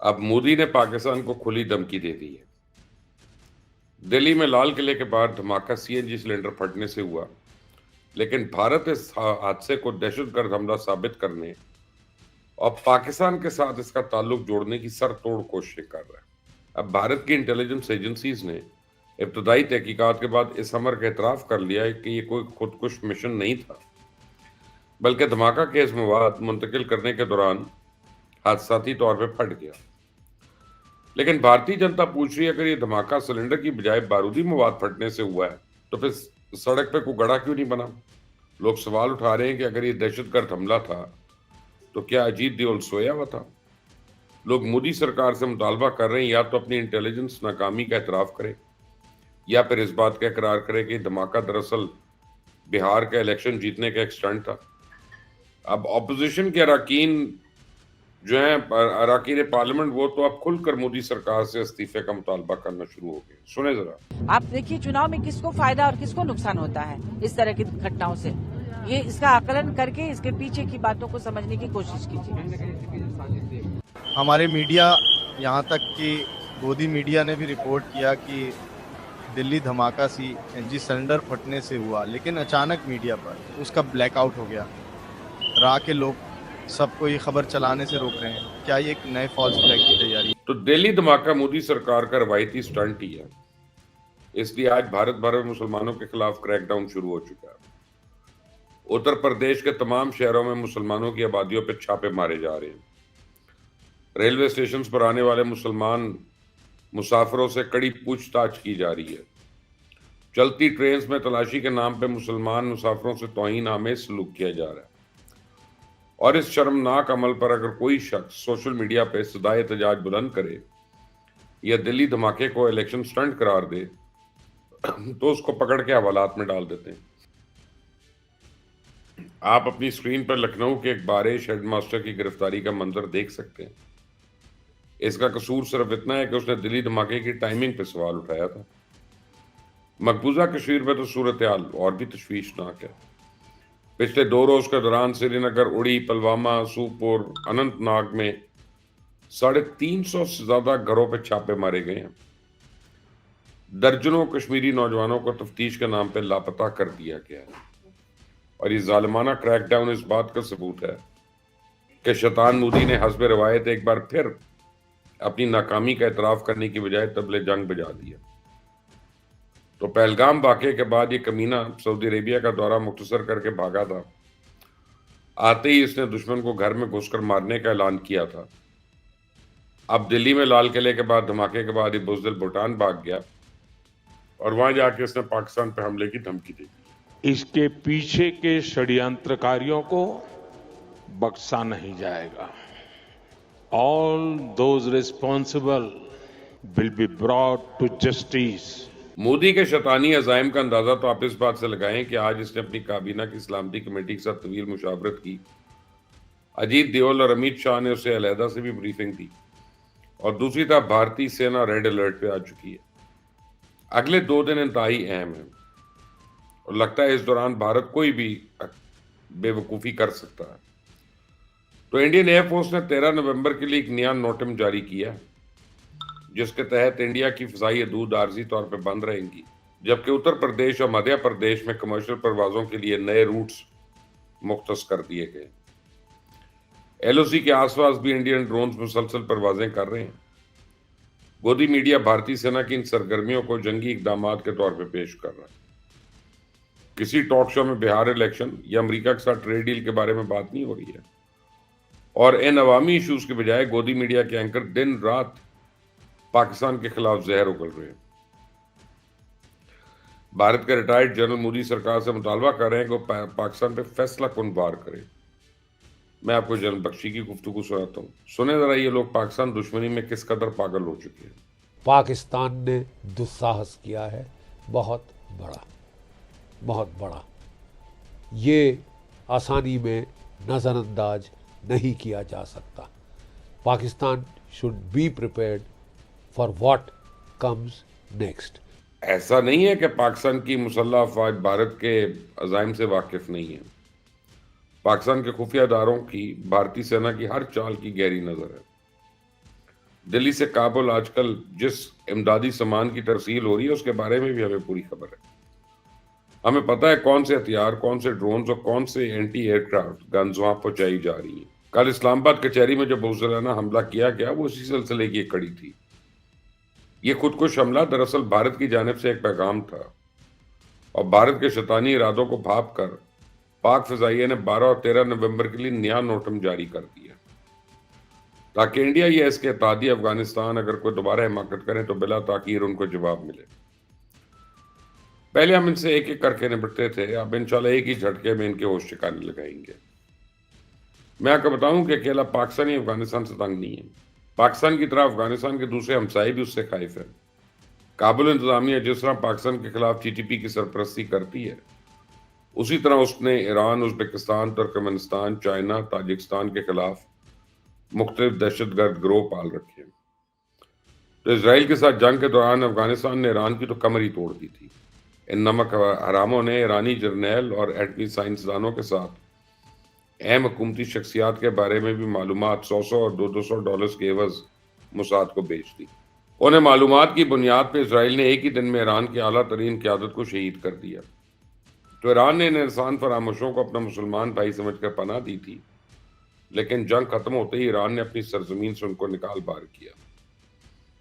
अब मोदी ने पाकिस्तान को खुली धमकी दे दी है। दिल्ली में लाल किले के बाहर धमाका सीएनजी सिलेंडर फटने से हुआ, लेकिन भारत इस हादसे को दहशतगर्द हमला साबित करने और पाकिस्तान के साथ इसका ताल्लुक जोड़ने की सरतोड़ कोशिश कर रहा है। अब भारत की इंटेलिजेंस एजेंसीज ने इब्तदाई तहकीकात के बाद इस हमर का एतराफ कर लिया है कि ये कोई खुदकुश मिशन नहीं था, बल्कि धमाका केस मवाद मुंतकिल करने के दौरान हादसाती तौर पर फट गया। लेकिन भारतीय जनता पूछ रही है, अगर ये धमाका सिलेंडर की बजाय बारूदी मवाद फटने से हुआ है तो फिर सड़क पे कोई गड़ा क्यों नहीं बना? लोग सवाल उठा रहे हैं कि अगर ये दहशतगर्द हमला था तो क्या अजीत डोभाल सोया हुआ था? लोग मोदी सरकार से मुतालबा कर रहे हैं या तो अपनी इंटेलिजेंस नाकामी का एतराफ करे या फिर इस बात का इकरार करे कि धमाका दरअसल बिहार का इलेक्शन जीतने का एक स्टंट था। अब ऑपोजिशन के अरकान जो है अरकान पार्लियामेंट, वो तो अब खुलकर मोदी सरकार से इस्तीफे का मुतालबा करना शुरू हो गए। सुने जरा। आप देखिए चुनाव में किसको फायदा और किसको नुकसान होता है इस तरह की घटनाओं से। ये इसका आकलन करके इसके पीछे की बातों को समझने की कोशिश कीजिए। हमारे मीडिया, यहाँ तक कि गोदी मीडिया ने भी रिपोर्ट किया कि दिल्ली धमाका सीएनजी सिलेंडर फटने से हुआ, लेकिन अचानक मीडिया पर उसका ब्लैकआउट हो गया। राह के लोग सबको ये खबर चलाने से रोक रहे हैं। क्या ये एक नए फॉल्स फ्लैग की तैयारी है? तो दिल्ली धमाका मोदी सरकार का रवायती स्टंट ही है, इसलिए आज भारत भर में मुसलमानों के खिलाफ क्रैकडाउन शुरू हो चुका है। उत्तर प्रदेश के तमाम शहरों में मुसलमानों की आबादियों पर छापे मारे जा रहे हैं। रेलवे स्टेशन पर आने वाले मुसलमान मुसाफिरों से कड़ी पूछताछ की जा रही है। चलती ट्रेन में तलाशी के नाम पे मुसलमान मुसाफिरों से तौहीन आमेज सलूक किया जा रहा है। और इस शर्मनाक अमल पर अगर कोई शख्स सोशल मीडिया पे सदाए एहतजाज बुलंद करे या दिल्ली धमाके को इलेक्शन स्टंट करार दे तो उसको पकड़ के हवालात में डाल देते हैं। आप अपनी स्क्रीन पर लखनऊ के एक बारिश हेडमास्टर की गिरफ्तारी का मंजर देख सकते हैं। इसका कसूर सिर्फ इतना है कि उसने दिल्ली धमाके की टाइमिंग पे सवाल उठाया था। मकबूजा कश्मीर में तो सूरत हाल और भी तशवीशनाक है। पिछले 2 रोज के दौरान श्रीनगर, उड़ी, पुलवामा, सूपुर, अनंतनाग में 350 से ज्यादा घरों पर छापे मारे गए हैं। दर्जनों कश्मीरी नौजवानों को तफ्तीश के नाम पर लापता कर दिया गया है। और ये जालिमाना क्रैकडाउन इस बात का सबूत है कि शैतान मोदी ने हस्ब रवायत एक बार फिर अपनी नाकामी का एतराफ करने की बजाय तबले जंग बजा दिया। तो पहलगाम वाक़े के बाद ये कमीना सऊदी अरेबिया का दौरा मुख्तसर करके भागा था। आते ही इसने दुश्मन को घर में घुसकर मारने का ऐलान किया था। अब दिल्ली में लाल किले के बाद धमाके के बाद ये बुज़दिल भूटान भाग गया और वहां जाके इसने पाकिस्तान पर हमले की धमकी दे दी। इसके पीछे के षड्यंत्रकारियों को बख्शा नहीं जाएगा। All those responsible will be brought to justice. Modi के शैतानी अज़ाइम का अंदाजा तो आप इस बात से लगाएं कि आज इसने अपनी काबीना की सलामती कमेटी के साथ तवील मुशावरत की। अजीत डोभाल और अमित शाह ने उसे अलहदा से भी ब्रीफिंग दी और दूसरी तरफ भारतीय सेना रेड अलर्ट पे आ चुकी है। अगले 2 दिन इंतहाई अहम है और लगता है इस दौरान भारत कोई भी बेवकूफ़ी कर सकता है। तो इंडियन एयरफोर्स ने 13 नवंबर के लिए एक नया नोटिम जारी किया, जिसके तहत इंडिया की फ़िज़ाई हदूद आर्जी तौर पर बंद रहेंगी, जबकि उत्तर प्रदेश और मध्य प्रदेश में कमर्शियल परवाज़ों के लिए नए रूट्स मुख्तस कर दिए गए। LOC के आसपास भी इंडियन ड्रोन्स मुसलसल परवाजें कर रहे हैं। गोदी मीडिया भारतीय सेना की इन सरगर्मियों को जंगी इकदामात के तौर पर पेश कर रहा है। किसी टॉक शो में बिहार इलेक्शन या अमेरिका के साथ ट्रेड डील के बारे में बात नहीं हो रही है और इन अवामी इशूज के बजाय गोदी मीडिया के एंकर दिन रात पाकिस्तान के खिलाफ जहर उगल रहे हैं। भारत के रिटायर्ड जनरल मोदी सरकार से मुतालबा कर रहे हैं कि वो पाकिस्तान पे फैसला कुन वार करे। मैं आपको जनरल बख्शी की गुफ्तगू सुनाता हूँ। सुने जरा ये लोग पाकिस्तान दुश्मनी में किस कदर पागल हो चुके हैं। पाकिस्तान ने दुस्साहस किया है, बहुत बड़ा। ये आसानी में नज़रअंदाज नहीं किया जा सकता। Pakistan should be prepared for what comes next. ऐसा नहीं है कि पाकिस्तान की मुसल्लह अफवाज भारत के अज़ाइम से वाकिफ नहीं है। पाकिस्तान के खुफिया इदारों की भारतीय सेना की हर चाल की गहरी नज़र है। दिल्ली से काबुल आजकल जिस इमदादी सामान की तरसील हो रही है उसके बारे में भी हमें पूरी खबर है। हमें पता है कौन से हथियार, कौन से ड्रोन्स और कौन से एंटी एयरक्राफ्ट गन्स वहां पहुंचाई जा रही हैं। कल इस्लामाबाद कचहरी में जो बुज़दिलाना हमला किया गया वो इसी सिलसिले की एक कड़ी थी। ये खुदकुश हमला दरअसल भारत की जानिब से एक पैगाम था और भारत के शैतानी इरादों को भाप कर पाक फिजाइया ने 12 और 13 नवंबर के लिए नया नोटम जारी कर दिया ताकि इंडिया या इसके इत्तेहादी अफगानिस्तान अगर कोई दोबारा हिमाकत करें तो बिला ताकीर उनको जवाब मिले। पहले हम इनसे एक एक करके निपटते थे, अब इंशाल्लाह एक ही झटके में इनके होश ठिकाने लगाएंगे। मैं आपको बताऊं कि अकेला पाकिस्तान ही अफगानिस्तान से तंग नहीं है। पाकिस्तान की तरह अफगानिस्तान के दूसरे हमसाए भी उससे खाइफ है। काबुल इंतजामिया जिस तरह पाकिस्तान के खिलाफ टीटीपी की सरपरस्ती करती है उसी तरह उसने Iran, Uzbekistan, Turkmenistan, China, Tajikistan के खिलाफ मुख्तलिफ दहशतगर्द गिरोह पाल रखे हैं। तो इसराइल के साथ जंग के दौरान अफगानिस्तान ने ईरान की तो कमर ही तोड़ दी थी। इन नमक हरामों ने ईरानी जर्नैल और एटमी साइंसदानों के साथ अहम हुकूमती शख्सियात के बारे में भी मालूमात 100 और $200 के एवज मोसाद को बेच दी। उन्हें मालूमात की बुनियाद पर इसराइल ने एक ही दिन में ईरान की आला तरीन क़यादत को शहीद कर दिया। तो ईरान ने इन इंसान फरामोशों को अपना मुसलमान भाई समझकर पनाह दी थी, लेकिन जंग खत्म होते ही ईरान ने अपनी सरजमीन से उनको निकाल बाहर किया।